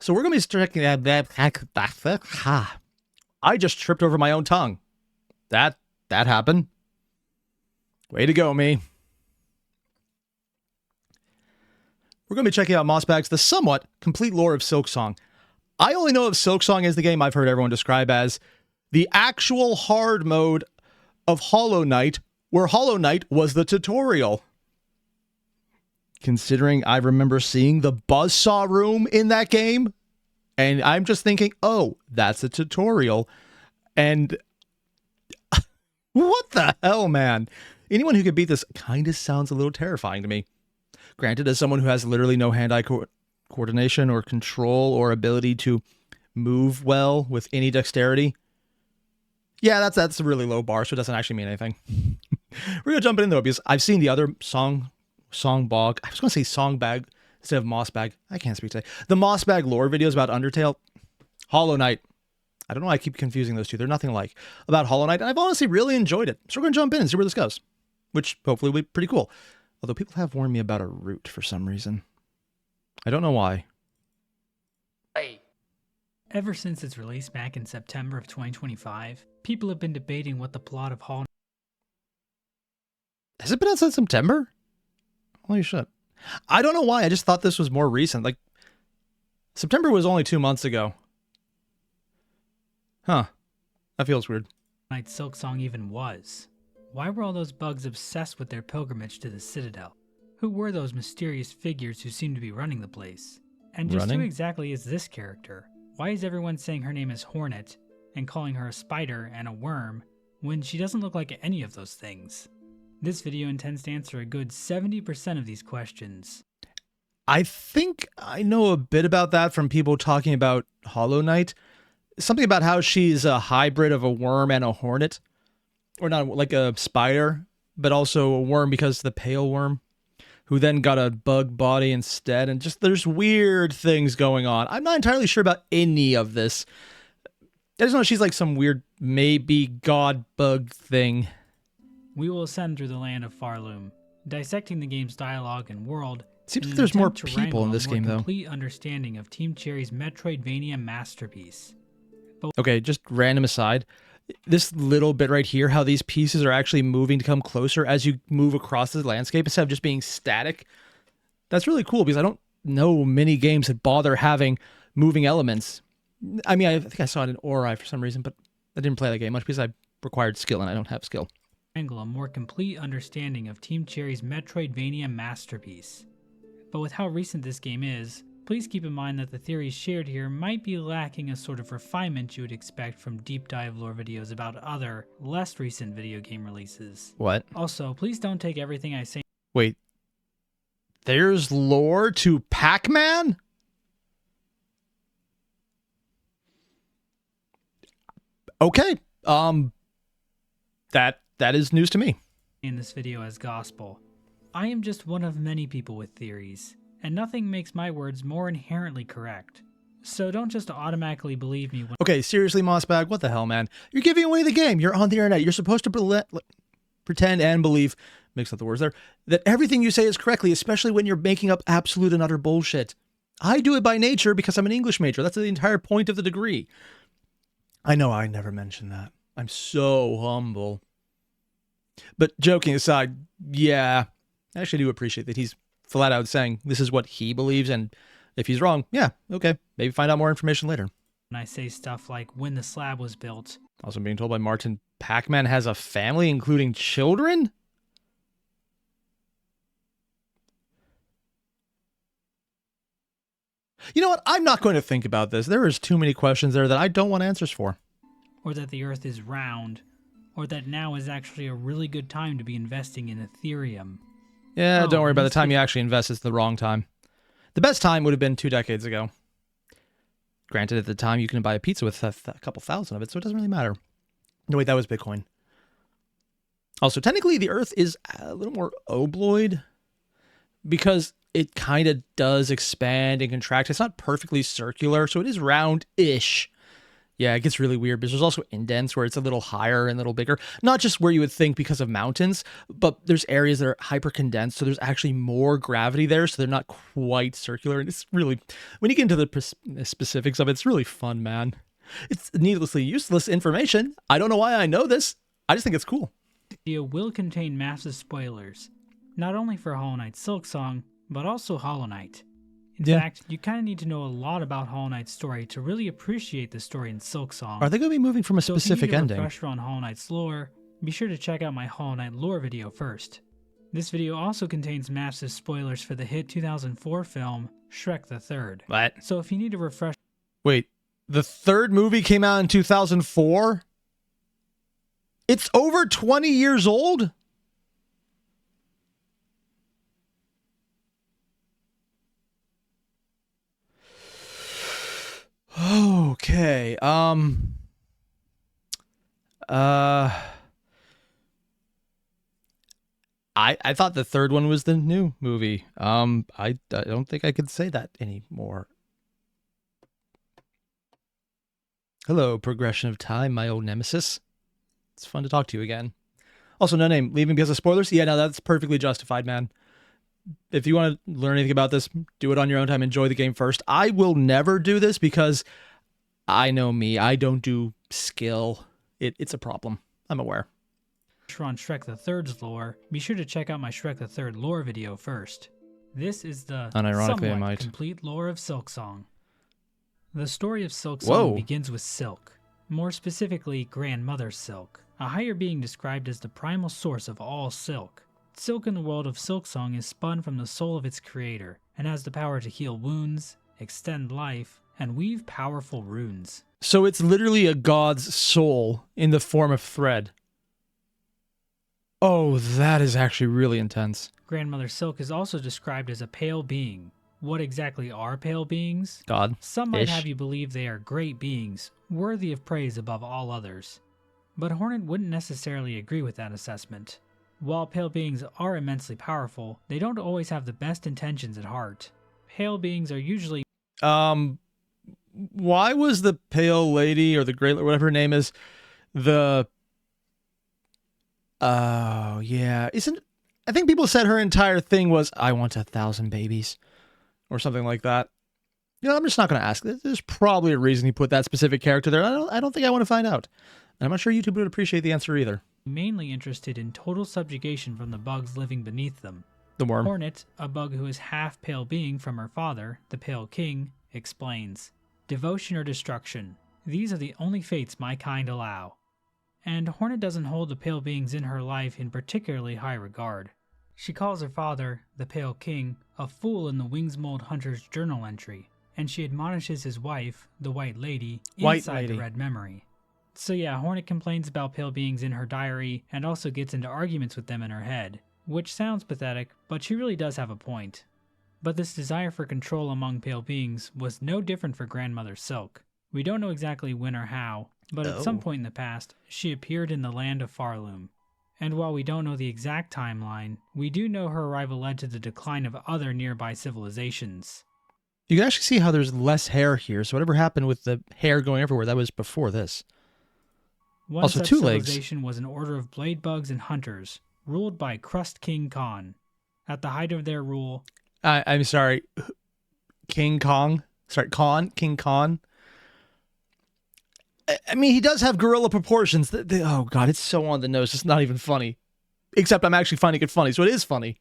So we're going to be checking that. I just tripped over my own tongue. That happened. Way to go, me. We're going to be checking out mossbag's the somewhat complete lore of Silksong. I only know of Silksong as the game I've heard everyone describe as the actual hard mode of Hollow Knight, where Hollow Knight was the tutorial. Considering I remember seeing the buzzsaw room in that game, and I'm just thinking, oh, that's a tutorial. And what the hell, man? Anyone who could beat this kind of sounds a little terrifying to me. Granted, as someone who has literally no hand-eye coordination or control or ability to move well with any dexterity, yeah, that's a really low bar, so it doesn't actually mean anything. We're going to jump in, though, because I've seen the other Songbag. I was going to say Songbag instead of mossbag. I can't speak today. The mossbag lore videos about Undertale. Hollow Knight. I don't know why I keep confusing those two. They're nothing alike. About Hollow Knight, and I've honestly really enjoyed it. So we're going to jump in and see where this goes, which hopefully will be pretty cool. Although people have warned me about a route for some reason. I don't know why. Ever since its release back in September of 2025, people have been debating what the plot of Hollow Has it been out since September? Holy shit. I don't know why. I just thought this was more recent. Like, September was only 2 months ago. Huh. That feels weird. Knight Silksong even was. Why were all those bugs obsessed with their pilgrimage to the Citadel? Who were those mysterious figures who seemed to be running the place? And just who exactly is this character? Why is everyone saying her name is Hornet and calling her a spider and a worm when she doesn't look like any of those things? This video intends to answer a good 70% of these questions. I think I know a bit about that from people talking about Hollow Knight. Something about how she's a hybrid of a worm and a hornet. Or not like a spider, but also a worm because the pale worm, who then got a bug body instead. And just there's weird things going on. I'm not entirely sure about any of this. I just know she's like some weird maybe god bug thing. We will ascend through the land of Faroom, dissecting the game's dialogue and world. Seems like there's more people in this game, though. Complete understanding of Team Cherry's Metroidvania masterpiece. Okay, just random aside. This little bit right here, how these pieces are actually moving to come closer as you move across the landscape instead of just being static. That's really cool because I don't know many games that bother having moving elements. I mean, I think I saw it in Ori for some reason, but I didn't play that game much because I required skill and I don't have skill. A more complete understanding of Team Cherry's Metroidvania masterpiece. But with how recent this game is, please keep in mind that the theories shared here might be lacking a sort of refinement you would expect from deep dive lore videos about other, less recent video game releases. What? Also, please don't take everything I say. Wait. There's lore to Pac-Man? Okay. That is news to me. In this video as gospel. I am just one of many people with theories, and nothing makes my words more inherently correct. So don't just automatically believe me when— Okay, seriously, mossbag, what the hell, man? You're giving away the game. You're on the internet. You're supposed to pretend and believe, mix up the words there, that everything you say is correctly, especially when you're making up absolute and utter bullshit. I do it by nature because I'm an English major. That's the entire point of the degree. I know I never mentioned that. I'm so humble. But joking aside, yeah, I actually do appreciate that he's flat out saying this is what he believes, and if he's wrong, yeah, okay, maybe find out more information later. When I say stuff like when the slab was built. Also being told by Martin, Pac-Man has a family, including children? You know what? I'm not going to think about this. There is too many questions there that I don't want answers for. Or that the Earth is round. Or that now is actually a really good time to be investing in Ethereum. Yeah, don't worry. By the time you actually invest, it's the wrong time. The best time would have been 2 decades ago. Granted, at the time, you can buy a pizza with a couple thousand of it, so it doesn't really matter. No, wait, that was Bitcoin. Also, technically, the Earth is a little more obloid because it kind of does expand and contract. It's not perfectly circular, so it is round-ish. Yeah, it gets really weird because there's also indents where it's a little higher and a little bigger. Not just where you would think because of mountains, but there's areas that are hyper condensed, so there's actually more gravity there, so they're not quite circular. And it's really, when you get into the specifics of it, it's really fun, man. It's needlessly useless information. I don't know why I know this. I just think it's cool. The video will contain massive spoilers, not only for Hollow Knight Silksong, but also Hollow Knight. In fact, you kind of need to know a lot about Hollow Knight's story to really appreciate the story in Silksong. Are they going to be moving from a specific ending? So if you need a refresher on Hollow Knight's lore, be sure to check out my Hollow Knight lore video first. This video also contains massive spoilers for the hit 2004 film, Shrek the Third. What? So if you need a refresher... Wait, the third movie came out in 2004? It's over 20 years old? Okay. I thought the third one was the new movie. I don't think I could say that anymore. Hello, progression of time, my old nemesis. It's fun to talk to you again. Also, no name, leaving because of spoilers? Yeah, no, that's perfectly justified, man. If you want to learn anything about this, do it on your own time. Enjoy the game first. I will never do this because I know me. I don't do skill. It's a problem. I'm aware. On Shrek the Third's lore, be sure to check out my Shrek the Third lore video first. This is the somewhat complete lore of Silksong. The story of Silksong begins with Silk, more specifically Grandmother Silk, a higher being described as the primal source of all silk. Silk in the world of Silksong is spun from the soul of its creator, and has the power to heal wounds, extend life, and weave powerful runes. So it's literally a god's soul in the form of thread. Oh, that is actually really intense. Grandmother Silk is also described as a pale being. What exactly are pale beings? God. Some might have you believe they are great beings, worthy of praise above all others. But Hornet wouldn't necessarily agree with that assessment. While pale beings are immensely powerful, they don't always have the best intentions at heart. Pale beings are usually... Why was the pale lady, or the great, whatever her name is, the... Oh, yeah. I think people said her entire thing was, I want 1,000 babies. Or something like that. You know, I'm just not going to ask. There's probably a reason he put that specific character there. I don't think I want to find out. And I'm not sure YouTube would appreciate the answer either. Mainly interested in total subjugation from the bugs living beneath them. The worm. Hornet, a bug who is half pale being from her father, the Pale King, explains, devotion or destruction. These are the only fates my kind allow. And Hornet doesn't hold the pale beings in her life in particularly high regard. She calls her father, the Pale King, a fool in the Wingsmold Hunter's journal entry, and she admonishes his wife, the White Lady, inside the Red Memory. So yeah, Hornet complains about pale beings in her diary, and also gets into arguments with them in her head, which sounds pathetic, but she really does have a point. But this desire for control among pale beings was no different for Grandmother Silk. We don't know exactly when or how, but at some point in the past, she appeared in the land of Faroom. And while we don't know the exact timeline, we do know her arrival led to the decline of other nearby civilizations. You can actually see how there's less hair here, so whatever happened with the hair going everywhere, that was before this. One also, such 2 legs. Civilization was an order of blade bugs and hunters, ruled by Crust King Khan. At the height of their rule... I'm sorry, King Kong? Sorry, King Khan? I mean, he does have gorilla proportions. Oh, God, it's so on the nose. It's not even funny. Except I'm actually finding it funny, so it is funny.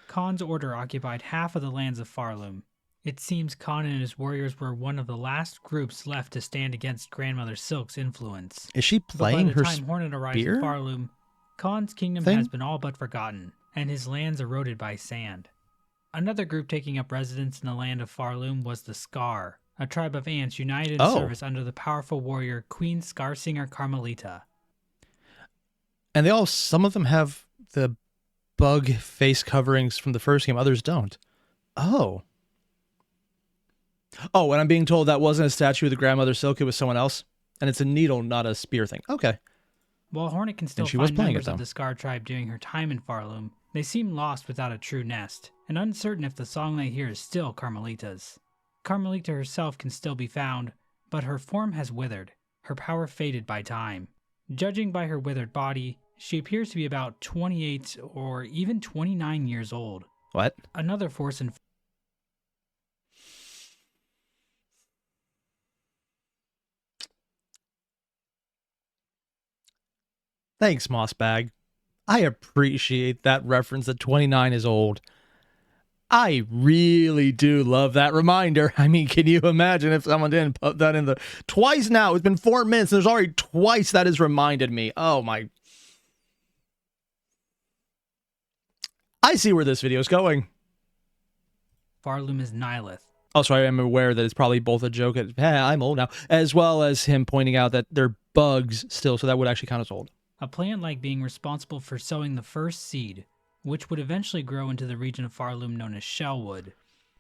Khan's order occupied half of the lands of Faroom. It seems Khan and his warriors were one of the last groups left to stand against Grandmother Silk's influence. Is she playing her spear? By the time Hornet arrives in Faroom, Khan's kingdom has been all but forgotten, and his lands eroded by sand. Another group taking up residence in the land of Faroom was the Scar, a tribe of ants united in service under the powerful warrior Queen Scarsinger Carmelita. And some of them have the bug face coverings from the first game, others don't. Oh, and I'm being told that wasn't a statue of the Grandmother Silk, it was someone else? And it's a needle, not a spear thing. Okay. While Hornet can still find members of the Scar tribe during her time in Faroom, they seem lost without a true nest, and uncertain if the song they hear is still Carmelita's. Carmelita herself can still be found, but her form has withered. her power faded by time. Judging by her withered body, she appears to be about 28 or even 29 years old. What? Another force in... Thanks, mossbag. I appreciate that reference that 29 is old. I really do love that reminder. I mean, can you imagine if someone didn't put that in the... Twice now. It's been 4 minutes. There's already twice that has reminded me. Oh, my... I see where this video is going. Faroom is Nihilith. Also, I am aware that it's probably both a joke at, I'm old now, as well as him pointing out that they're bugs still, so that would actually count as old. A plant like being responsible for sowing the first seed, which would eventually grow into the region of Faroom known as Shellwood.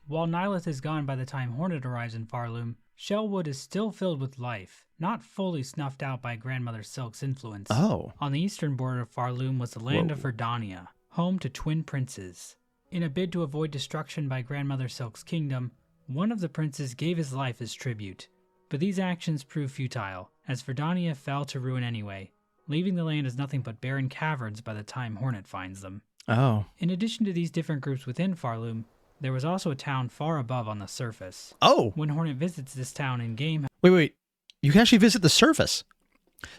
While Nihilith is gone by the time Hornet arrives in Faroom, Shellwood is still filled with life, not fully snuffed out by Grandmother Silk's influence. Oh. On the eastern border of Faroom was the land of Verdania, home to twin princes. In a bid to avoid destruction by Grandmother Silk's kingdom, one of the princes gave his life as tribute. But these actions proved futile, as Verdania fell to ruin anyway, leaving the land as nothing but barren caverns by the time Hornet finds them. Oh. In addition to these different groups within Faroom, there was also a town far above on the surface. Oh! When Hornet visits this town in-game... Wait. You can actually visit the surface.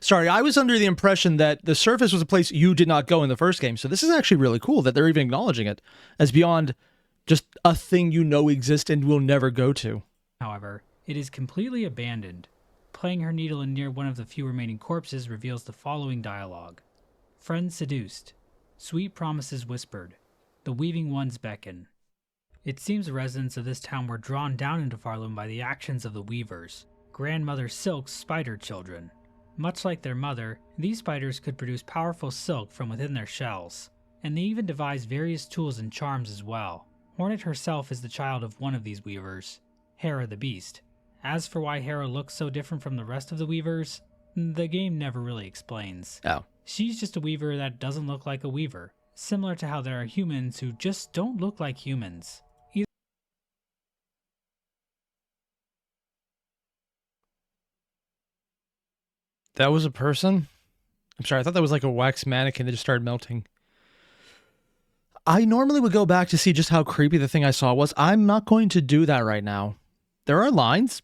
Sorry, I was under the impression that the surface was a place you did not go in the first game, so this is actually really cool that they're even acknowledging it as beyond just a thing you know exists and will never go to. However, it is completely abandoned. Playing her needle in near one of the few remaining corpses reveals the following dialogue. Friends seduced. Sweet promises whispered. The weaving ones beckon. It seems the residents of this town were drawn down into Faroom by the actions of the weavers, Grandmother Silk's spider children. Much like their mother, these spiders could produce powerful silk from within their shells, and they even devised various tools and charms as well. Hornet herself is the child of one of these weavers, Hera the Beast. As for why Hera looks so different from the rest of the weavers, the game never really explains. Oh. She's just a weaver that doesn't look like a weaver, similar to how there are humans who just don't look like humans. That was a person? I'm sorry, I thought that was like a wax mannequin that just started melting. I normally would go back to see just how creepy the thing I saw was. I'm not going to do that right now. There are lines.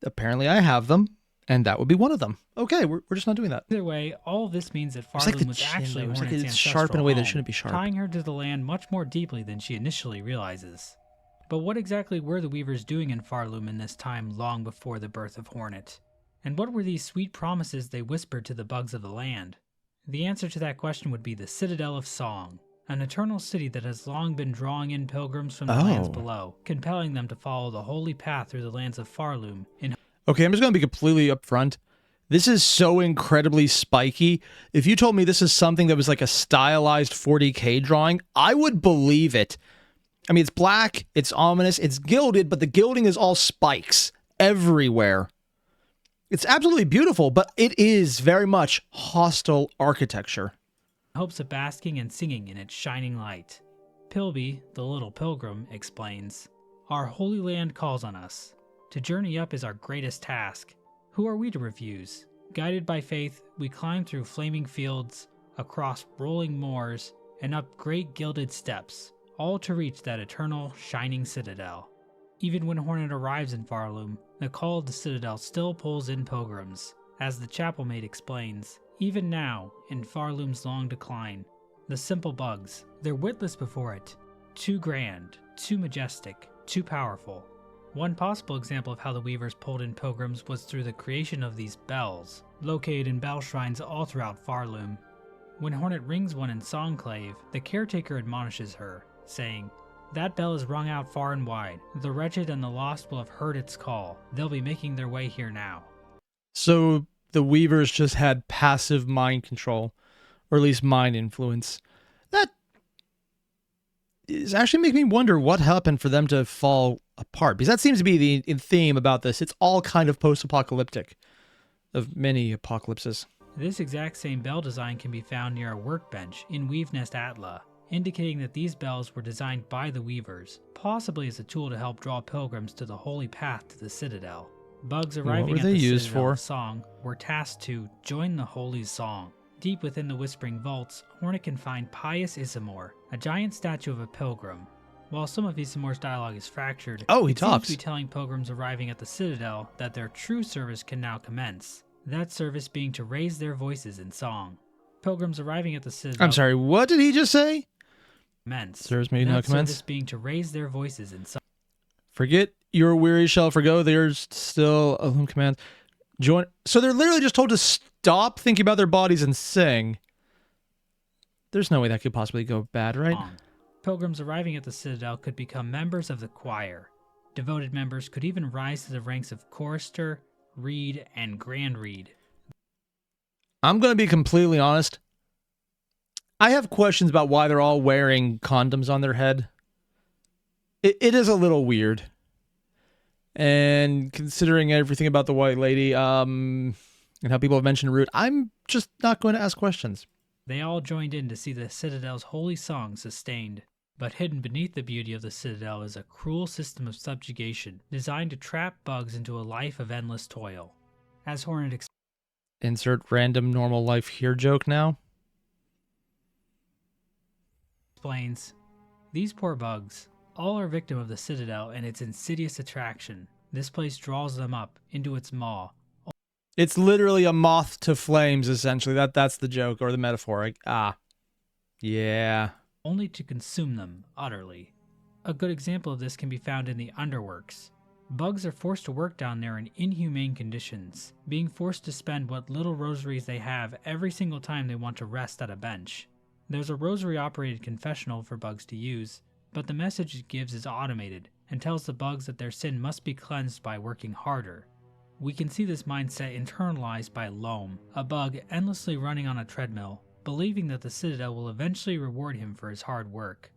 Apparently I have them, and that would be one of them. Okay, we're just not doing that. Either way, all this means that Faroom was actually Hornet's it's ancestral sharp in a way that home, shouldn't be sharp. tying her to the land much more deeply than she initially realizes. But what exactly were the weavers doing in Faroom in this time long before the birth of Hornet? And what were these sweet promises they whispered to the bugs of the land? The answer to that question would be the Citadel of Song, an eternal city that has long been drawing in pilgrims from the lands below, compelling them to follow the holy path through the lands of Faroom. Okay, I'm just going to be completely upfront. This is so incredibly spiky. If you told me this is something that was like a stylized 40K drawing, I would believe it. I mean, it's black, it's ominous, it's gilded, but the gilding is all spikes everywhere. It's absolutely beautiful, but it is very much hostile architecture. Hopes of basking and singing in its shining light. Pilby, the little pilgrim, explains, "Our holy land calls on us. To journey up is our greatest task. Who are we to refuse? Guided by faith, we climb through flaming fields, across rolling moors, and up great gilded steps, all to reach that eternal, shining citadel." Even when Hornet arrives in Faroom, the call of the Citadel still pulls in pilgrims. As the chapel maid explains, even now, in Faroom's long decline, the simple bugs, they're witless before it. Too grand, too majestic, too powerful. One possible example of how the weavers pulled in pilgrims was through the creation of these bells, located in bell shrines all throughout Faroom. When Hornet rings one in Songclave, the caretaker admonishes her, saying, "That bell is rung out far and wide. The wretched and the lost will have heard its call. They'll be making their way here now." So the weavers just had passive mind control, or at least mind influence. That is actually making me wonder what happened for them to fall apart, because that seems to be the theme about this. It's all kind of post-apocalyptic, of many apocalypses. This exact same bell design can be found near a workbench in Weavenest Atla, indicating that these bells were designed by the weavers, possibly as a tool to help draw pilgrims to the holy path to the Citadel. Bugs arriving at they the used Citadel for? of Song were tasked to join the Holy Song. Deep within the Whispering Vaults, Hornet can find Pious Isamor, a giant statue of a pilgrim. While some of Isamor's dialogue is fractured, Oh, he it seems talks. to be telling pilgrims arriving at the Citadel that their true service can now commence. That service being to raise their voices in song. Pilgrims arriving at the Citadel. I'm sorry, what did he just say? Commence. Service may now commence. Service being to raise their voices in song. Forget your weary shall forgo. There's still a loom command. Join. So they're literally just told to stop thinking about their bodies and sing. There's no way that could possibly go bad, right? Pilgrims arriving at the Citadel could become members of the choir. Devoted members could even rise to the ranks of chorister, reed, and grand reed. I'm going to be completely honest. I have questions about why they're all wearing condoms on their head. It is a little weird. And considering everything about the White Lady, and how people have mentioned Root, I'm just not going to ask questions. They all joined in to see the Citadel's holy song sustained. But hidden beneath the beauty of the Citadel is a cruel system of subjugation designed to trap bugs into a life of endless toil. As Hornet Insert random normal life here joke now. explains, these poor bugs, all are victim of the Citadel and its insidious attraction. This place draws them up into its maw. It's literally a moth to flames, essentially. That's the joke or the metaphor. Yeah. Only to consume them utterly. A good example of this can be found in the Underworks. Bugs are forced to work down there in inhumane conditions, being forced to spend what little rosaries they have every single time they want to rest at a bench. There's a rosary-operated confessional for bugs to use, but the message it gives is automated and tells the bugs that their sin must be cleansed by working harder. We can see this mindset internalized by Loam, a bug endlessly running on a treadmill, believing that the Citadel will eventually reward him for his hard work.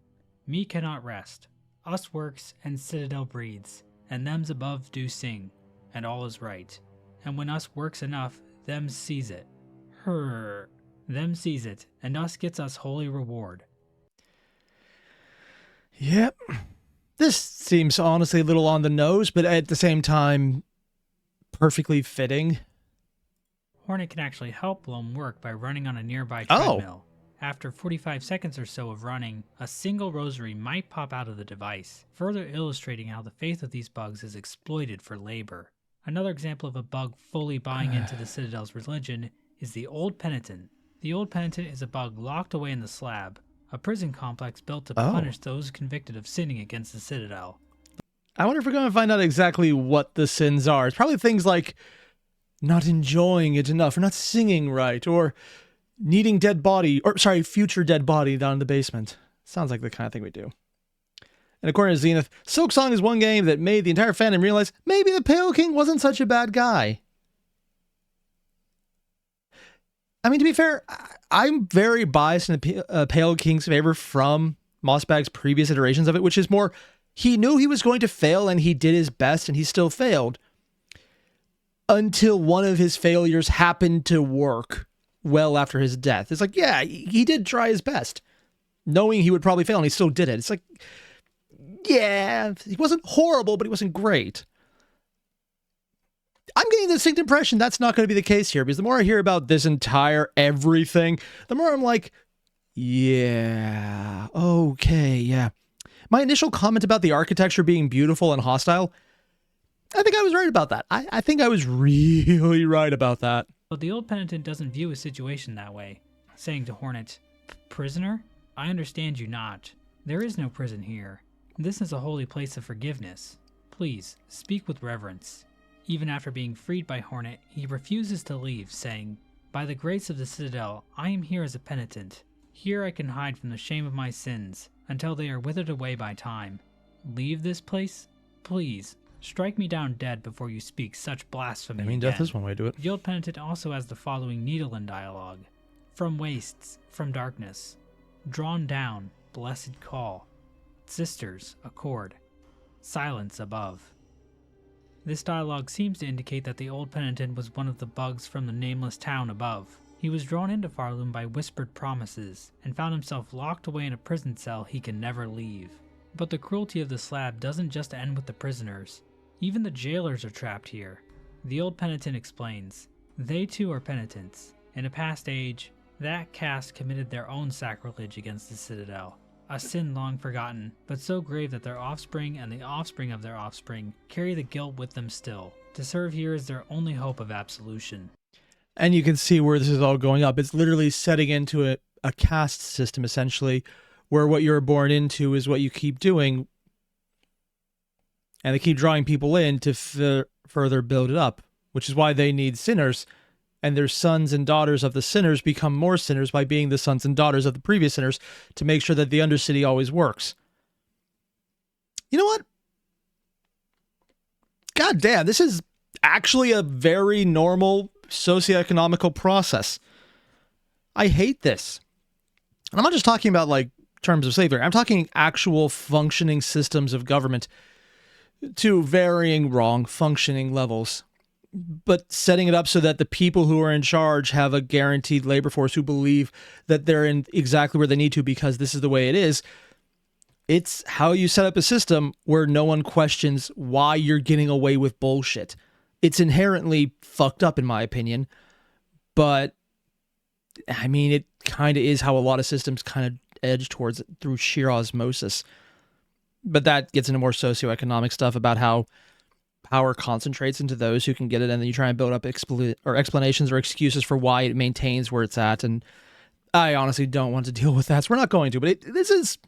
Me cannot rest. Us works, and Citadel breeds, and them's above do sing, and all is right. And when us works enough, them sees it. Them sees it, and us gets us holy reward. Yep. This seems honestly a little on the nose, but at the same time, perfectly fitting. Hornet can actually help Loam work by running on a nearby treadmill. After 45 seconds or so of running, a single rosary might pop out of the device, further illustrating how the faith of these bugs is exploited for labor. Another example of a bug fully buying into the Citadel's religion is the Old Penitent. The Old Penitent is a bug locked away in the Slab, a prison complex built to punish those convicted of sinning against the Citadel. I wonder if we're going to find out exactly what the sins are. It's probably things like not enjoying it enough, or not singing right, or needing future dead body down in the basement. Sounds like the kind of thing we do. And according to Zenith, Silksong is one game that made the entire fandom realize maybe the Pale King wasn't such a bad guy. I mean, to be fair, I'm very biased in the Pale King's favor from Mossbag's previous iterations of it, which is more, he knew he was going to fail and he did his best and he still failed. Until one of his failures happened to work well after his death. It's like, yeah, he did try his best, knowing he would probably fail, and he still did it. It's like, yeah, he wasn't horrible, but he wasn't great. I'm getting the distinct impression that's not going to be the case here, because the more I hear about this entire everything, the more I'm like, yeah, okay, yeah. My initial comment about the architecture being beautiful and hostile, I think I was right about that. I think I was really right about that. But the Old Penitent doesn't view his situation that way, saying to Hornet, "Prisoner, I understand you not. There is no prison here. This is a holy place of forgiveness. Please, speak with reverence." Even after being freed by Hornet, he refuses to leave, saying, "By the grace of the Citadel, I am here as a penitent. Here I can hide from the shame of my sins, until they are withered away by time. Leave this place? Please, strike me down dead before you speak such blasphemy I mean, again." death is one way to do it. The Old Penitent also has the following Needleland dialogue. "From wastes, from darkness, drawn down, blessed call. Sisters, accord. Silence above." This dialogue seems to indicate that the Old Penitent was one of the bugs from the nameless town above. He was drawn into Faroom by whispered promises, and found himself locked away in a prison cell he can never leave. But the cruelty of the Slab doesn't just end with the prisoners. Even the jailers are trapped here. The old penitent explains, they too are penitents. In a past age, that caste committed their own sacrilege against the Citadel, a sin long forgotten, but so grave that their offspring and the offspring of their offspring carry the guilt with them still. To serve here is their only hope of absolution. And you can see where this is all going up. It's literally setting into a caste system, essentially, where what you're born into is what you keep doing. And they keep drawing people in to further build it up, which is why they need sinners. And their sons and daughters of the sinners become more sinners by being the sons and daughters of the previous sinners to make sure that the Undercity always works. You know what? God damn, this is actually a very normal socioeconomical process. I hate this. And I'm not just talking about like terms of slavery. I'm talking actual functioning systems of government to varying wrong functioning levels. But setting it up so that the people who are in charge have a guaranteed labor force who believe that they're in exactly where they need to because this is the way it is. It's how you set up a system where no one questions why you're getting away with bullshit. It's inherently fucked up, in my opinion. But, I mean, it kind of is how a lot of systems kind of edge towards it through sheer osmosis. But that gets into more socioeconomic stuff about how power concentrates into those who can get it, and then you try and build up explanations or excuses for why it maintains where it's at. And I honestly don't want to deal with that, so we're not going to. But this is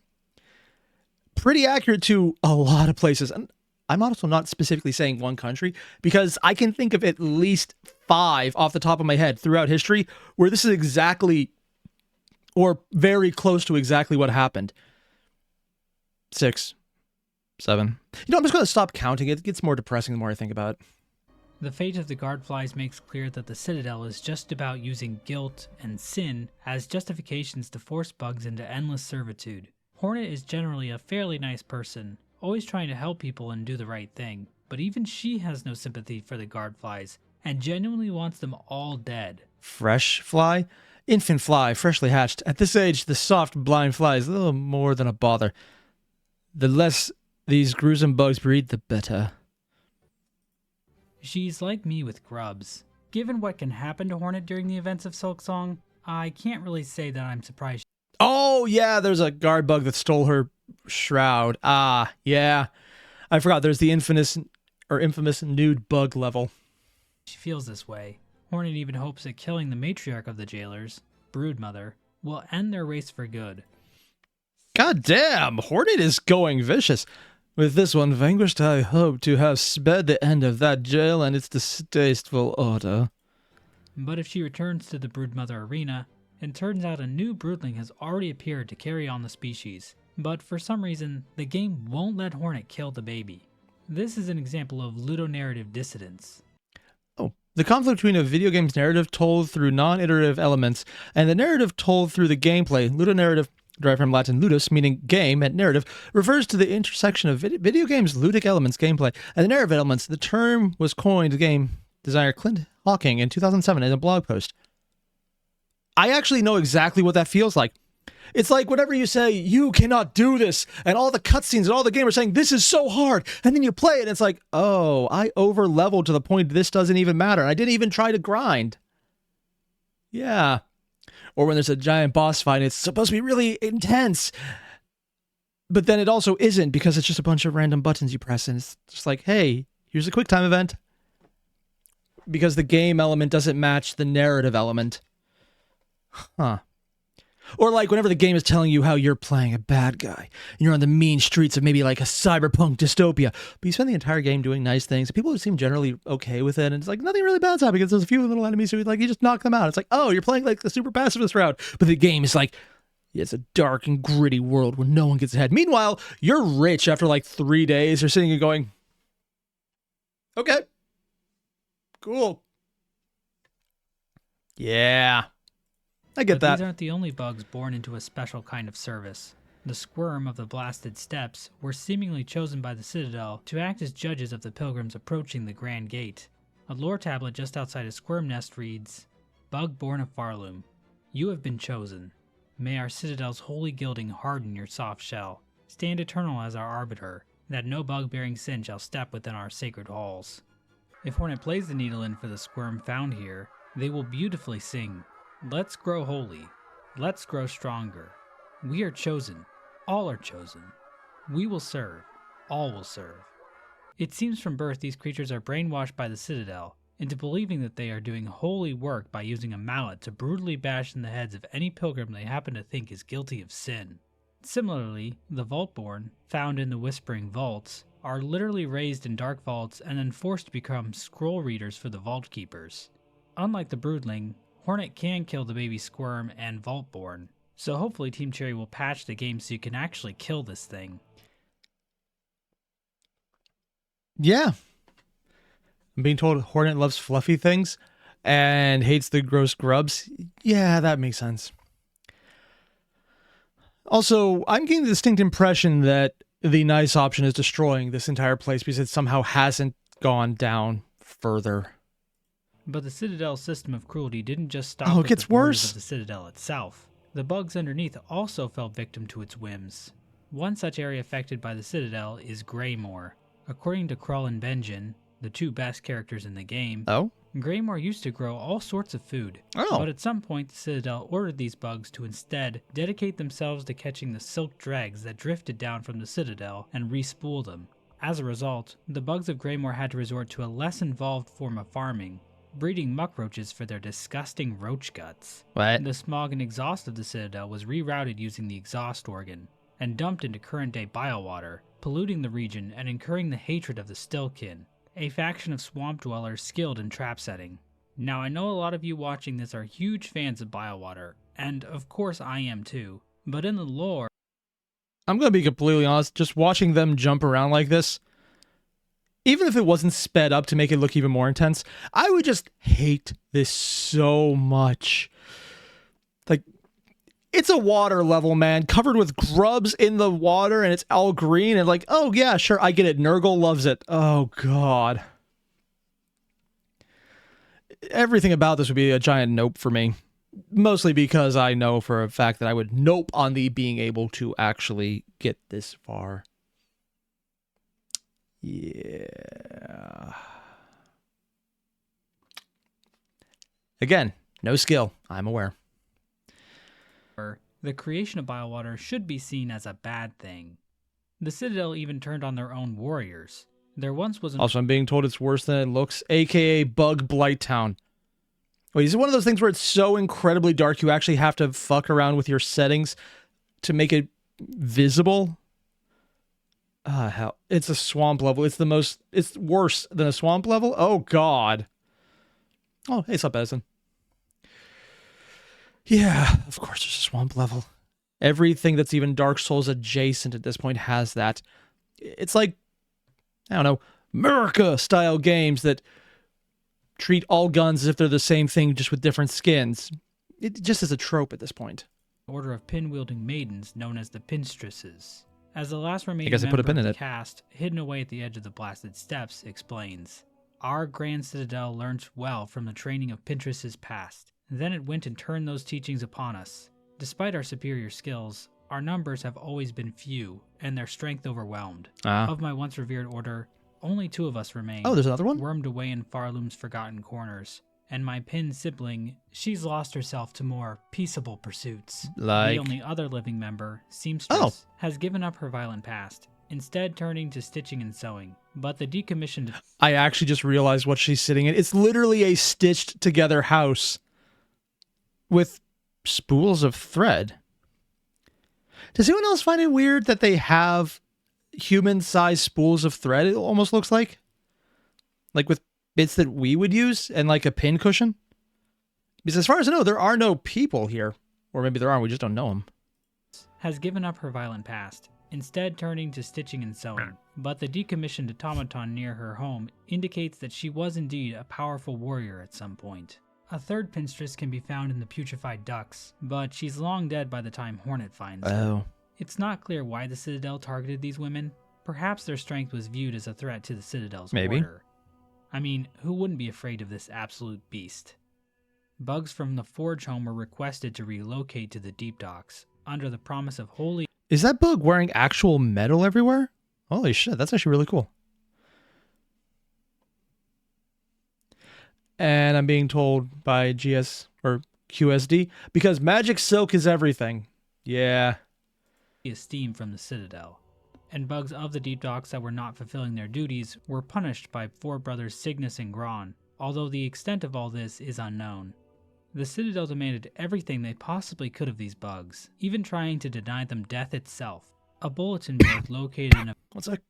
pretty accurate to a lot of places. And I'm also not specifically saying one country, because I can think of at least 5 off the top of my head throughout history where this is exactly or very close to exactly what happened. 6, 7. You know, I'm just going to stop counting. It gets more depressing the more I think about it. The fate of the Guardflies makes clear that the Citadel is just about using guilt and sin as justifications to force bugs into endless servitude. Hornet is generally a fairly nice person, always trying to help people and do the right thing, but even she has no sympathy for the Guardflies and genuinely wants them all dead. Fresh fly? Infant fly, freshly hatched. At this age, the soft, blind fly is a little more than a bother. The less these gruesome bugs breed, the better. She's like me with grubs. Given what can happen to Hornet during the events of Silksong, I can't really say that I'm surprised. Oh, yeah, there's a guard bug that stole her shroud. Ah, yeah. I forgot there's the infamous nude bug level. She feels this way. Hornet even hopes that killing the matriarch of the jailers, Broodmother, will end their race for good. God damn, Hornet is going vicious. With this one vanquished, I hope to have sped the end of that jail and its distasteful order. But if she returns to the Broodmother arena, it turns out a new broodling has already appeared to carry on the species. But for some reason, the game won't let Hornet kill the baby. This is an example of ludonarrative dissidence. Oh, the conflict between a video game's narrative told through non-iterative elements and the narrative told through the gameplay, ludonarrative, derived from Latin ludus, meaning game, and narrative, refers to the intersection of video games' ludic elements, gameplay, and the narrative elements. The term was coined by game designer Clint Hawking in 2007 in a blog post. I actually know exactly what that feels like. It's like whenever you say, you cannot do this, and all the cutscenes and all the game are saying, this is so hard, and then you play it, and it's like, oh, I over-leveled to the point this doesn't even matter. I didn't even try to grind. Yeah. Or when there's a giant boss fight, it's supposed to be really intense. But then it also isn't, because it's just a bunch of random buttons you press, and it's just like, hey, here's a quick time event. Because the game element doesn't match the narrative element. Huh. Or like whenever the game is telling you how you're playing a bad guy, and you're on the mean streets of maybe like a cyberpunk dystopia, but you spend the entire game doing nice things, and people seem generally okay with it, and it's like nothing really bad's happening because there's a few little enemies who like you just knock them out. It's like, oh, you're playing like the super pacifist route, but the game is like, it's a dark and gritty world where no one gets ahead. Meanwhile, you're rich after like 3 days. You're sitting and going, okay, cool. Yeah. I get that. These aren't the only bugs born into a special kind of service. The squirm of the blasted steppes were seemingly chosen by the Citadel to act as judges of the pilgrims approaching the Grand Gate. A lore tablet just outside a squirm nest reads, Bug born of Faroom, you have been chosen. May our Citadel's holy gilding harden your soft shell. Stand eternal as our arbiter, that no bug-bearing sin shall step within our sacred halls. If Hornet plays the needle in for the squirm found here, they will beautifully sing, "Let's grow holy. Let's grow stronger. We are chosen. All are chosen. We will serve. All will serve." It seems from birth these creatures are brainwashed by the Citadel into believing that they are doing holy work by using a mallet to brutally bash in the heads of any pilgrim they happen to think is guilty of sin. Similarly, the Vaultborn, found in the Whispering Vaults, are literally raised in dark vaults and then forced to become scroll readers for the Vault Keepers. Unlike the Broodling, Hornet can kill the baby Squirm and Vaultborn, so hopefully Team Cherry will patch the game so you can actually kill this thing. Yeah. I'm being told Hornet loves fluffy things and hates the gross grubs. Yeah, that makes sense. Also, I'm getting the distinct impression that the nice option is destroying this entire place because it somehow hasn't gone down further. But the Citadel's system of cruelty didn't just stop it with gets the borders worse. of the Citadel itself. The bugs underneath also fell victim to its whims. One such area affected by the Citadel is Greymoor. According to Krull and Benjen, the two best characters in the game, Greymoor used to grow all sorts of food. But at some point, the Citadel ordered these bugs to instead dedicate themselves to catching the silk dregs that drifted down from the Citadel and re-spool them. As a result, the bugs of Greymoor had to resort to a less involved form of farming, breeding muckroaches for their disgusting roach guts. What? The smog and exhaust of the Citadel was rerouted using the exhaust organ, and dumped into current-day biowater, polluting the region and incurring the hatred of the Stillkin, a faction of swamp dwellers skilled in trap setting. Now, I know a lot of you watching this are huge fans of biowater, and of course I am too, but in the lore... I'm going to be completely honest, just watching them jump around like this, even if it wasn't sped up to make it look even more intense, I would just hate this so much. Like, it's a water level, man, covered with grubs in the water, and it's all green, and like, oh yeah, sure, I get it. Nurgle loves it. Oh, God. Everything about this would be a giant nope for me. Mostly because I know for a fact that I would nope on the being able to actually get this far. Yeah. Again, no skill. I'm aware. The creation of biowater should be seen as a bad thing. The Citadel even turned on their own warriors. There once was Also, I'm being told it's worse than it looks, aka Bug Blight Town. Wait, is it one of those things where it's so incredibly dark you actually have to fuck around with your settings to make it visible? Ah, hell. It's a swamp level. It's worse than a swamp level? Oh, God. Oh, hey, sup, Edison. Yeah, of course there's a swamp level. Everything that's even Dark Souls adjacent at this point has that. It's like, I don't know, America-style games that treat all guns as if they're the same thing, just with different skins. It just is a trope at this point. Order of pin-wielding maidens known as the pinstresses. As the last remaining I member put a pin of in the it. cast, hidden away at the edge of the blasted steppes, explains, "Our Grand Citadel learnt well from the training of pinstresses past. Then it went and turned those teachings upon us. Despite our superior skills, our numbers have always been few, and their strength overwhelmed. Of my once revered order, only 2 of us remain. Oh, there's another one? Wormed away in Farloom's forgotten corners. And my pin sibling, she's lost herself to more peaceable pursuits. Like? The only other living member, Seamstress, has given up her violent past, instead turning to stitching and sewing. But the decommissioned... I actually just realized what she's sitting in. It's literally a stitched together house with spools of thread. Does anyone else find it weird that they have human-sized spools of thread, it almost looks like? Like with bits that we would use and like a pin cushion? Because as far as I know, there are no people here. Or maybe there are, we just don't know them. Has given up her violent past, instead turning to stitching and sewing. But the decommissioned automaton near her home indicates that she was indeed a powerful warrior at some point. A third pinstress can be found in the putrefied ducks, but she's long dead by the time Hornet finds her. It's not clear why the Citadel targeted these women. Perhaps their strength was viewed as a threat to the Citadel's order. I mean, who wouldn't be afraid of this absolute beast? Bugs from the Forge home were requested to relocate to the Deep Docks, under the promise of holy... Is that bug wearing actual metal everywhere? Holy shit, that's actually really cool. And I'm being told by GS or QSD, because magic silk is everything. Yeah. Esteem from the Citadel. And bugs of the Deep Docks that were not fulfilling their duties were punished by four brothers Cygnus and Gron, although the extent of all this is unknown. The Citadel demanded everything they possibly could of these bugs, even trying to deny them death itself. A bulletin board located in a... What's that?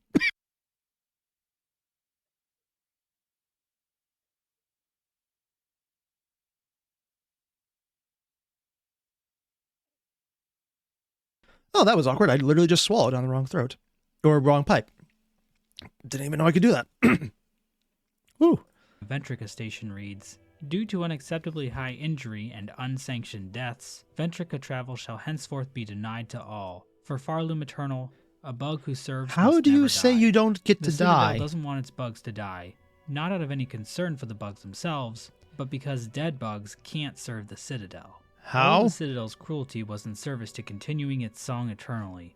Oh, that was awkward. I literally just swallowed down the wrong throat. Or wrong pipe. Didn't even know I could do that. Woo. Ventrica station reads, due to unacceptably high injury and unsanctioned deaths, Ventrica travel shall henceforth be denied to all. For Faroom Eternal, a bug who serves How do you say you don't get to die? The Citadel doesn't want its bugs to die, not out of any concern for the bugs themselves, but because dead bugs can't serve the Citadel. How? All the Citadel's cruelty was in service to continuing its song eternally.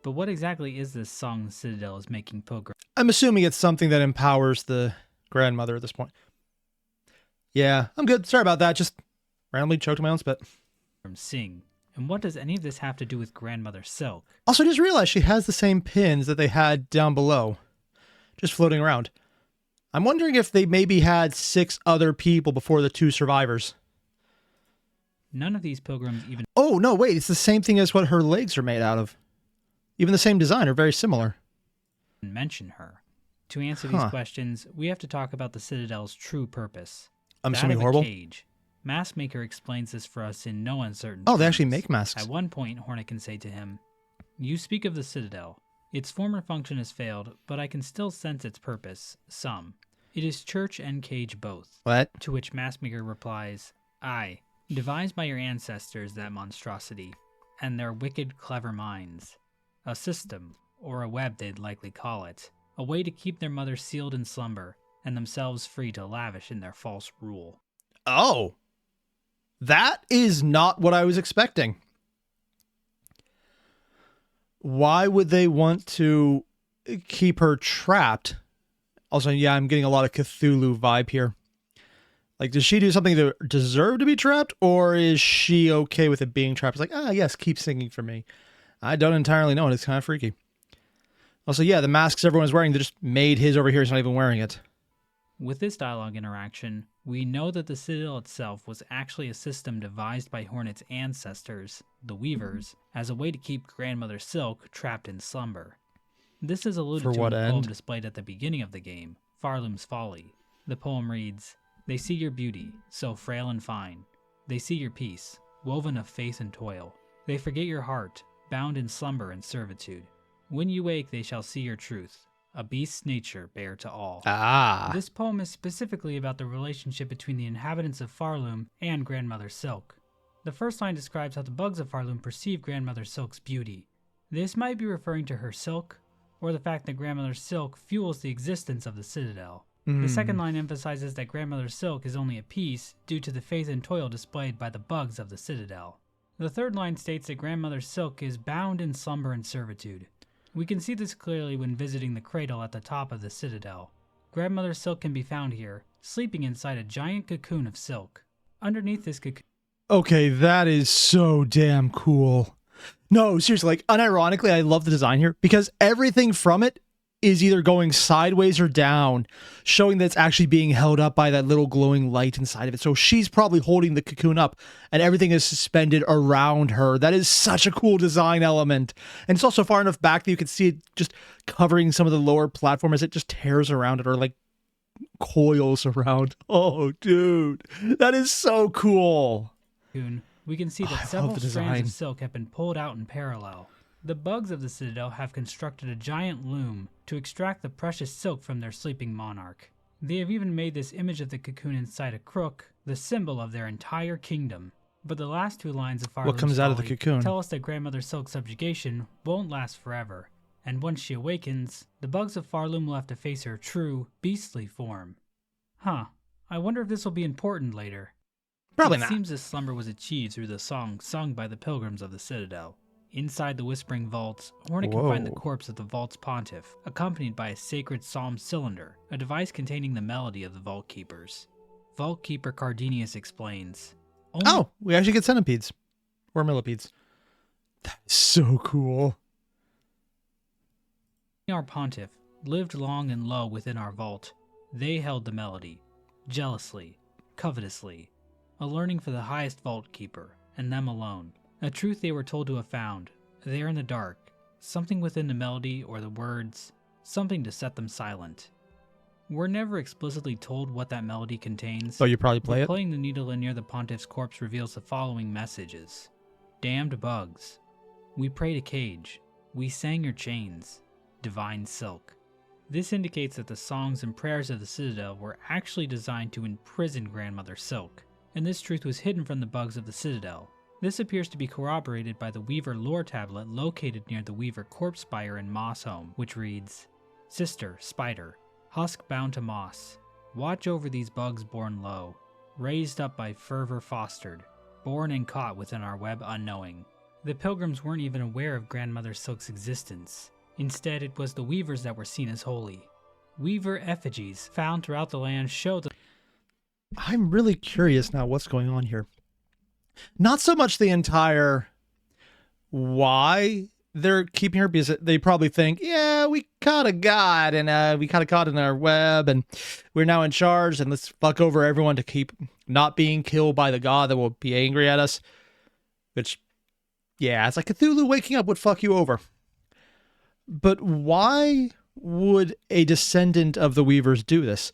But what exactly is this song the Citadel is making pilgrim? I'm assuming it's something that empowers the grandmother at this point. Yeah, I'm good. Sorry about that. Just randomly choked my own spit. Sing. And what does any of this have to do with Grandmother Silk? Also, just realized she has the same pins that they had down below, just floating around. I'm wondering if they maybe had 6 other people before the 2 survivors. None of these pilgrims even... Oh, no, wait. It's the same thing as what her legs are made out of. Even the same design are very similar. ...mention her. To answer these questions, we have to talk about the Citadel's true purpose. I'm assuming horrible. Cage. Mask Maker explains this for us in no uncertain Oh, they terms. actually make masks. At one point, Hornet can say to him, you speak of the Citadel. Its former function has failed, but I can still sense its purpose, some. It is church and cage both. What? To which Mask Maker replies, aye, devised by your ancestors that monstrosity, and their wicked clever minds. A system, or a web they'd likely call it, a way to keep their mother sealed in slumber, and themselves free to lavish in their false rule. Oh. That is not what I was expecting. Why would they want to keep her trapped? Also, yeah, I'm getting a lot of Cthulhu vibe here. Like, does she do something to deserve to be trapped? Or is she okay with it being trapped? It's like, yes, keep singing for me. I don't entirely know, and it's kind of freaky. Also, yeah, the masks everyone's wearing, they just made his over here. He's not even wearing it. With this dialogue interaction, we know that the Citadel itself was actually a system devised by Hornet's ancestors, the Weavers, as a way to keep Grandmother Silk trapped in slumber. This is alluded For to what in the end? poem displayed at the beginning of the game, Farloom's Folly. The poem reads, they see your beauty, so frail and fine. They see your peace, woven of faith and toil. They forget your heart, bound in slumber and servitude. When you wake, they shall see your truth, a beast's nature bare to all. This poem is specifically about the relationship between the inhabitants of Faroom and Grandmother Silk. The first line describes how the bugs of Faroom perceive Grandmother Silk's beauty. This might be referring to her silk, or the fact that Grandmother Silk fuels the existence of the Citadel. The second line emphasizes that Grandmother Silk is only a piece due to the faith and toil displayed by the bugs of the Citadel. The third line states that Grandmother Silk is bound in slumber and servitude. We can see this clearly when visiting the cradle at the top of the Citadel. Grandmother Silk can be found here, sleeping inside a giant cocoon of silk. Underneath this cocoon... Okay, that is so damn cool. No, seriously, like, unironically, I love the design here because everything from it is either going sideways or down, showing that it's actually being held up by that little glowing light inside of it. So she's probably holding the cocoon up and everything is suspended around her. That is such a cool design element. And it's also far enough back that you can see it just covering some of the lower platform as it just tears around it or like coils around. Oh, dude, that is so cool. We can see that several strands of silk have been pulled out in parallel. The bugs of the Citadel have constructed a giant loom to extract the precious silk from their sleeping monarch. They have even made this image of the cocoon inside a crook the symbol of their entire kingdom. But the last two lines of What comes out of the cocoon tell us that Grandmother Silk's subjugation won't last forever, and once she awakens, the bugs of Faroom will have to face her true, beastly form. I wonder if this will be important later. Probably not. It seems this slumber was achieved through the song sung by the pilgrims of the Citadel. Inside the Whispering Vaults, Hornet can find the corpse of the Vault's pontiff, accompanied by a sacred psalm cylinder, a device containing the melody of the Vault Keepers. Vault Keeper Cardenius explains. Oh, we actually get centipedes. Or millipedes. That is so cool. Our pontiff lived long and low within our vault. They held the melody, jealously, covetously, a learning for the highest vault keeper, and them alone. A truth they were told to have found, there in the dark, something within the melody or the words, something to set them silent. We're never explicitly told what that melody contains. So you probably play it? Playing the needle in near the pontiff's corpse reveals the following messages. Damned bugs. We prayed a cage. We sang your chains. Divine silk. This indicates that the songs and prayers of the Citadel were actually designed to imprison Grandmother Silk, and this truth was hidden from the bugs of the Citadel. This appears to be corroborated by the Weaver lore tablet located near the Weaver corpse spire in Moss Home, which reads, Sister, Spider, husk bound to moss, watch over these bugs born low, raised up by fervor fostered, born and caught within our web unknowing. The pilgrims weren't even aware of Grandmother Silk's existence. Instead, it was the weavers that were seen as holy. Weaver effigies found throughout the land show that... I'm really curious now what's going on here. Not so much the entire why they're keeping her, because they probably think, yeah, we caught a god and we kind of caught in our web and we're now in charge and let's fuck over everyone to keep not being killed by the god that will be angry at us. Which, yeah, it's like Cthulhu waking up would fuck you over. But why would a descendant of the Weavers do this?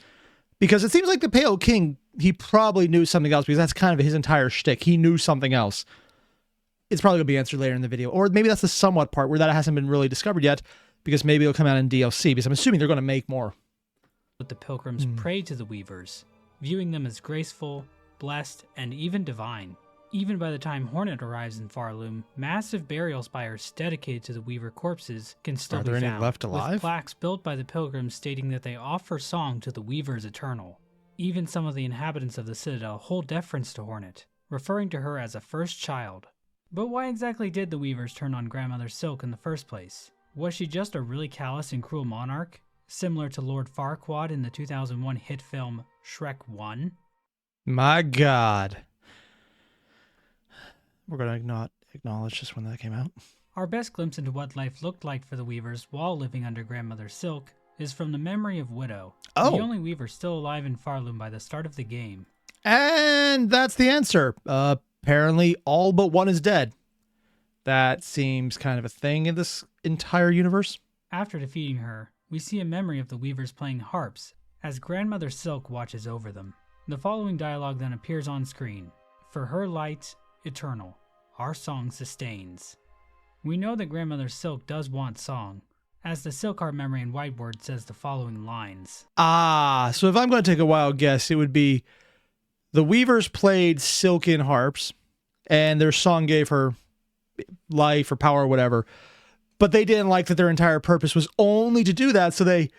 Because it seems like the Pale King, he probably knew something else, because that's kind of his entire shtick. He knew something else. It's probably going to be answered later in the video. Or maybe that's the somewhat part where that hasn't been really discovered yet, because maybe it'll come out in DLC, because I'm assuming they're going to make more. But the pilgrims prayed to the Weavers, viewing them as graceful, blessed, and even divine. Even by the time Hornet arrives in Faroom, massive burial spires dedicated to the Weaver corpses can still be found. Are there any left alive? With plaques built by the pilgrims stating that they offer song to the Weavers eternal. Even some of the inhabitants of the Citadel hold deference to Hornet, referring to her as a first child. But why exactly did the Weavers turn on Grandmother Silk in the first place? Was she just a really callous and cruel monarch, similar to Lord Farquaad in the 2001 hit film Shrek 1? My God. We're going to not acknowledge this when that came out. Our best glimpse into what life looked like for the Weavers while living under Grandmother Silk is from the memory of Widow, the only Weaver still alive in Faroom by the start of the game. And that's the answer. Apparently all but one is dead. That seems kind of a thing in this entire universe. After defeating her, we see a memory of the Weavers playing harps as Grandmother Silk watches over them. The following dialogue then appears on screen. For her light, eternal, our song sustains. We know that Grandmother Silk does want song, as the Silk Art memory in Whiteboard says the following lines. So if I'm going to take a wild guess, it would be the Weavers played silken harps, and their song gave her life or power or whatever, but they didn't like that their entire purpose was only to do that, so they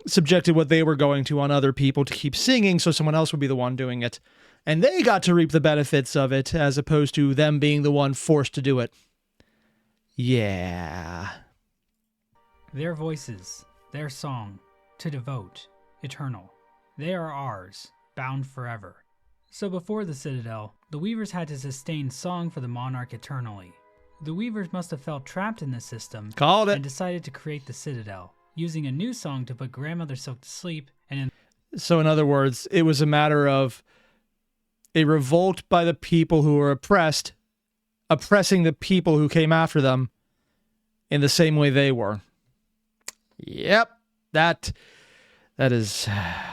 subjected what they were going to on other people to keep singing, so someone else would be the one doing it. And they got to reap the benefits of it, as opposed to them being the one forced to do it. Yeah. Their voices, their song, to devote, eternal. They are ours, bound forever. So before the Citadel, the Weavers had to sustain song for the monarch eternally. The Weavers must have felt trapped in this system and decided to create the Citadel, using a new song to put Grandmother Silk to sleep. So in other words, it was a matter of a revolt by the people who were oppressed, oppressing the people who came after them in the same way they were. Yep, that is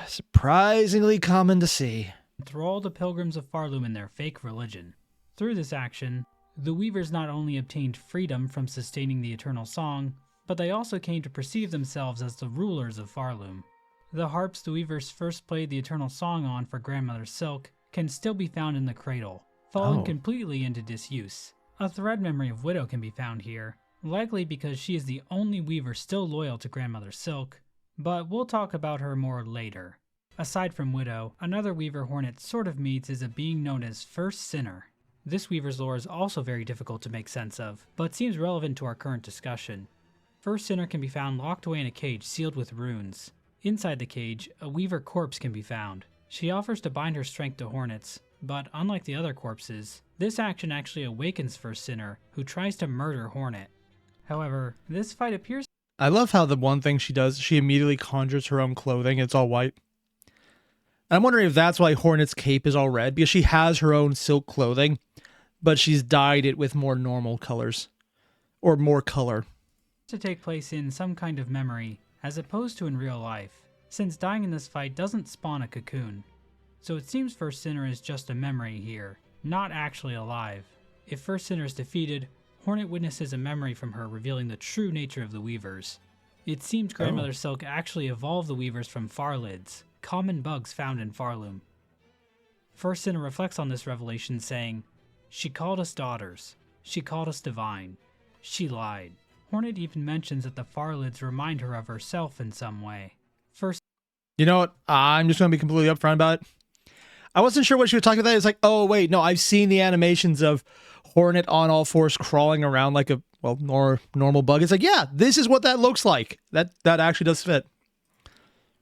surprisingly common to see. Enthrall the pilgrims of Faroom in their fake religion. Through this action, the Weavers not only obtained freedom from sustaining the eternal song, but they also came to perceive themselves as the rulers of Faroom. The harps the Weavers first played the eternal song on for Grandmother Silk can still be found in the cradle, falling completely into disuse. A thread memory of Widow can be found here, likely because she is the only Weaver still loyal to Grandmother Silk, but we'll talk about her more later. Aside from Widow, another Weaver Hornet sort of meets is a being known as First Sinner. This Weaver's lore is also very difficult to make sense of, but seems relevant to our current discussion. First Sinner can be found locked away in a cage sealed with runes. Inside the cage, a Weaver corpse can be found. She offers to bind her strength to Hornets, but unlike the other corpses, this action actually awakens First Sinner, who tries to murder Hornet. However, this fight appears... I love how the one thing she does, she immediately conjures her own clothing. It's all white. I'm wondering if that's why Hornet's cape is all red, because she has her own silk clothing, but she's dyed it with more normal colors. Or more color. To take place in some kind of memory, as opposed to in real life, since dying in this fight doesn't spawn a cocoon. So it seems First Sinner is just a memory here, not actually alive. If First Sinner is defeated, Hornet witnesses a memory from her revealing the true nature of the Weavers. It seems Grandmother Silk actually evolved the Weavers from farlids, common bugs found in Faroom. First Sinner reflects on this revelation saying, "She called us daughters. She called us divine. She lied." Hornet even mentions that the farlids remind her of herself in some way. You know what? I'm just going to be completely upfront about it. I wasn't sure what she was talking about. It's like, oh, wait, no, I've seen the animations of Hornet on all fours crawling around like a, well, normal bug. It's like, yeah, this is what that looks like. That actually does fit.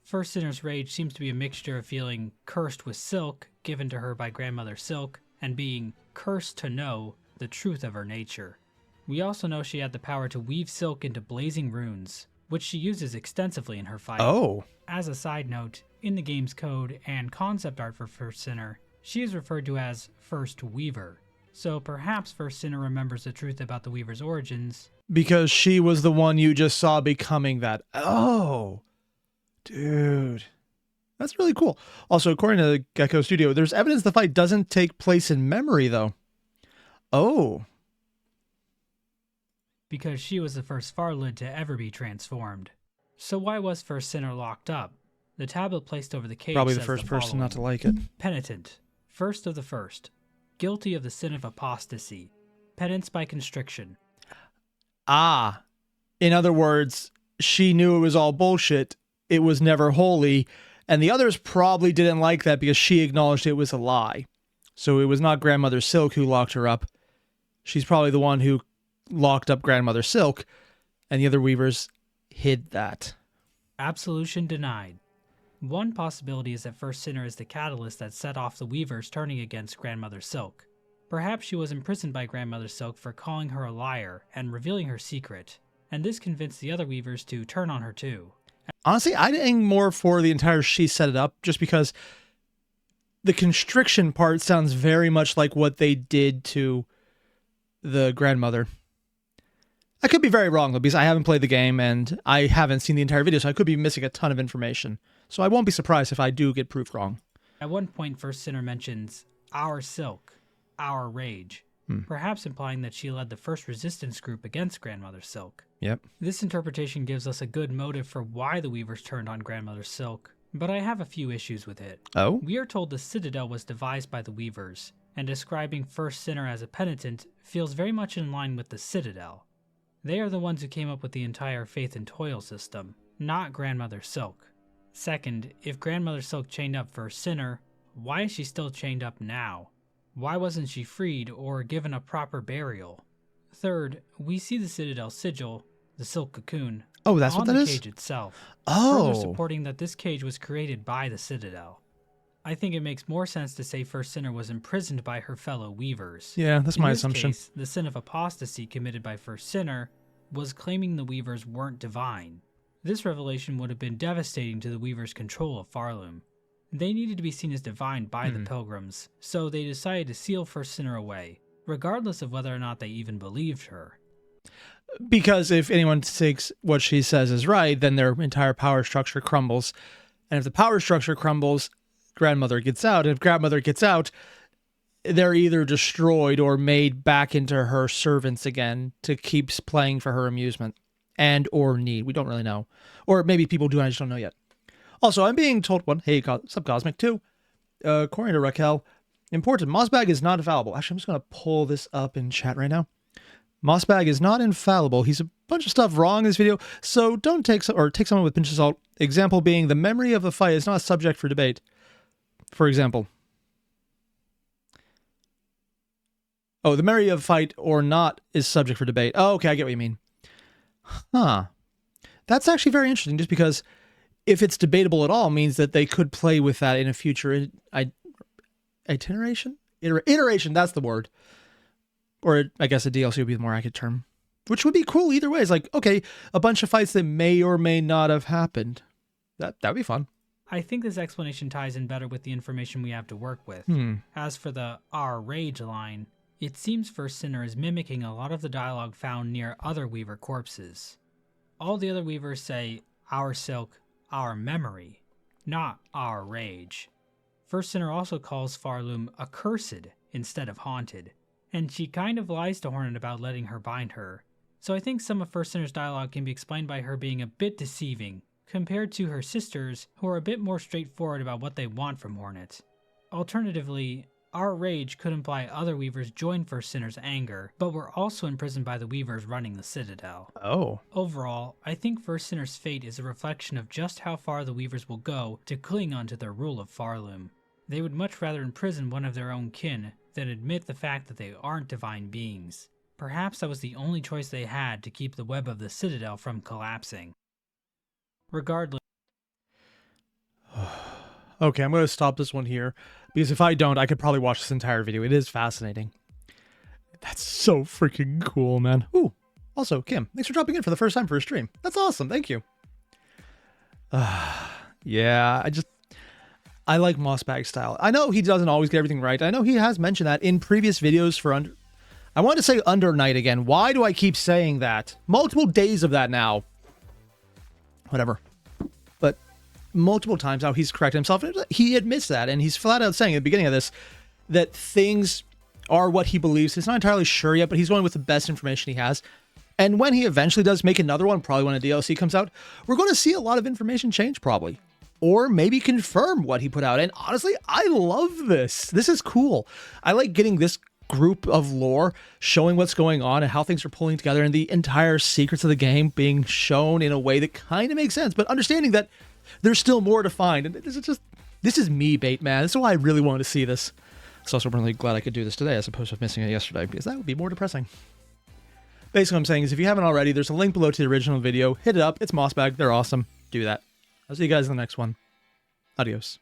First Sinner's rage seems to be a mixture of feeling cursed with silk, given to her by Grandmother Silk, and being cursed to know the truth of her nature. We also know she had the power to weave silk into blazing runes, which she uses extensively in her fight. Oh. As a side note, in the game's code and concept art for First Sinner, she is referred to as First Weaver. So perhaps First Sinner remembers the truth about the Weaver's origins. Because she was the one you just saw becoming that. Oh. Dude. That's really cool. Also, according to Gecko Studio, there's evidence the fight doesn't take place in memory, though. Oh. Because she was the first farlid to ever be transformed. So why was First Sinner locked up? The tablet placed over the cage Probably the says first person following. not to like it. Penitent. First of the first. Guilty of the sin of apostasy. Penance by constriction. Ah. In other words, she knew it was all bullshit. It was never holy. And the others probably didn't like that because she acknowledged it was a lie. So it was not Grandmother Silk who locked her up. She's probably the one who locked up Grandmother Silk, and the other Weavers hid that. Absolution denied. One possibility is that First Sinner is the catalyst that set off the Weavers turning against Grandmother Silk. Perhaps she was imprisoned by Grandmother Silk for calling her a liar and revealing her secret, and this convinced the other Weavers to turn on her too. Honestly, I'd aim more for the entire she set it up, just because the constriction part sounds very much like what they did to the grandmother. I could be very wrong, though, because I haven't played the game and I haven't seen the entire video, so I could be missing a ton of information. So I won't be surprised if I do get proved wrong. At one point, First Sinner mentions, "our silk, our rage," perhaps implying that she led the first resistance group against Grandmother Silk. Yep. This interpretation gives us a good motive for why the Weavers turned on Grandmother Silk, but I have a few issues with it. Oh? We are told the Citadel was devised by the Weavers, and describing First Sinner as a penitent feels very much in line with the Citadel. They are the ones who came up with the entire Faith and Toil system, not Grandmother Silk. Second, if Grandmother Silk chained up First Sinner, why is she still chained up now? Why wasn't she freed or given a proper burial? Third, we see the Citadel sigil, the silk cocoon, Oh, that's on what that the is? cage itself, Oh. further supporting that this cage was created by the Citadel. I think it makes more sense to say First Sinner was imprisoned by her fellow Weavers. Yeah, that's my assumption. In this case, the sin of apostasy committed by First Sinner was claiming the Weavers weren't divine. This revelation would have been devastating to the Weavers' control of Faroom. They needed to be seen as divine by the Pilgrims, so they decided to seal First Sinner away, regardless of whether or not they even believed her. Because if anyone takes what she says is right, then their entire power structure crumbles. And if the power structure crumbles, Grandmother gets out. And if Grandmother gets out, they're either destroyed or made back into her servants again to keep playing for her amusement and or need. We don't really know. Or maybe people do, and I just don't know yet. Also, I'm being told one, hey, Subcosmic, too. According to Raquel, important, mossbag is not infallible. Actually, I'm just going to pull this up in chat right now. Mossbag is not infallible. He's a bunch of stuff wrong in this video, so don't take someone with a pinch of salt. Example being, the memory of the fight is not a subject for debate. For example. Oh, the memory of fight or not is subject for debate. Oh, okay, I get what you mean. Huh. That's actually very interesting, just because if it's debatable at all, means that they could play with that in a future iteration? Iteration, that's the word. Or I guess a DLC would be the more accurate term. Which would be cool either way. It's like, okay, a bunch of fights that may or may not have happened. That'd be fun. I think this explanation ties in better with the information we have to work with. As for the "our rage" line, it seems First Sinner is mimicking a lot of the dialogue found near other Weaver corpses. All the other Weavers say, "our silk, our memory," not "our rage." First Sinner also calls Faroom accursed instead of haunted, and she kind of lies to Hornet about letting her bind her. So I think some of First Sinner's dialogue can be explained by her being a bit deceiving, compared to her sisters, who are a bit more straightforward about what they want from Hornet. Alternatively, our rage could imply other Weavers join First Sinner's anger, but were also imprisoned by the Weavers running the Citadel. Oh. Overall, I think First Sinner's fate is a reflection of just how far the Weavers will go to cling onto their rule of Faroom. They would much rather imprison one of their own kin than admit the fact that they aren't divine beings. Perhaps that was the only choice they had to keep the web of the Citadel from collapsing. Regardless. Okay, I'm going to stop this one here, because if I don't, I could probably watch this entire video. It is fascinating. That's so freaking cool, man. Ooh, also, Kim, thanks for dropping in for the first time for a stream. That's awesome, thank you. Yeah, I like mossbag style. I know he doesn't always get everything right. I know he has mentioned that in previous videos for I want to say Under Night again. Why do I keep saying that? Multiple days of that now. Whatever. But multiple times now he's corrected himself. He admits that, and he's flat out saying at the beginning of this that things are what he believes. He's not entirely sure yet, but he's going with the best information he has. And when he eventually does make another one, probably when a DLC comes out, we're going to see a lot of information change probably. Or maybe confirm what he put out. And honestly, I love this. This is cool. I like getting this group of lore showing what's going on and how things are pulling together, and the entire secrets of the game being shown in a way that kind of makes sense, but understanding that there's still more to find. And this is me, bait man. This is why I really wanted to see this. So also really glad I could do this today as opposed to missing it yesterday, because that would be more depressing. Basically what I'm saying is, if you haven't already, there's a link below to the original video. Hit it up. It's mossbag. They're awesome. Do that. I'll see you guys in the next one. Adios.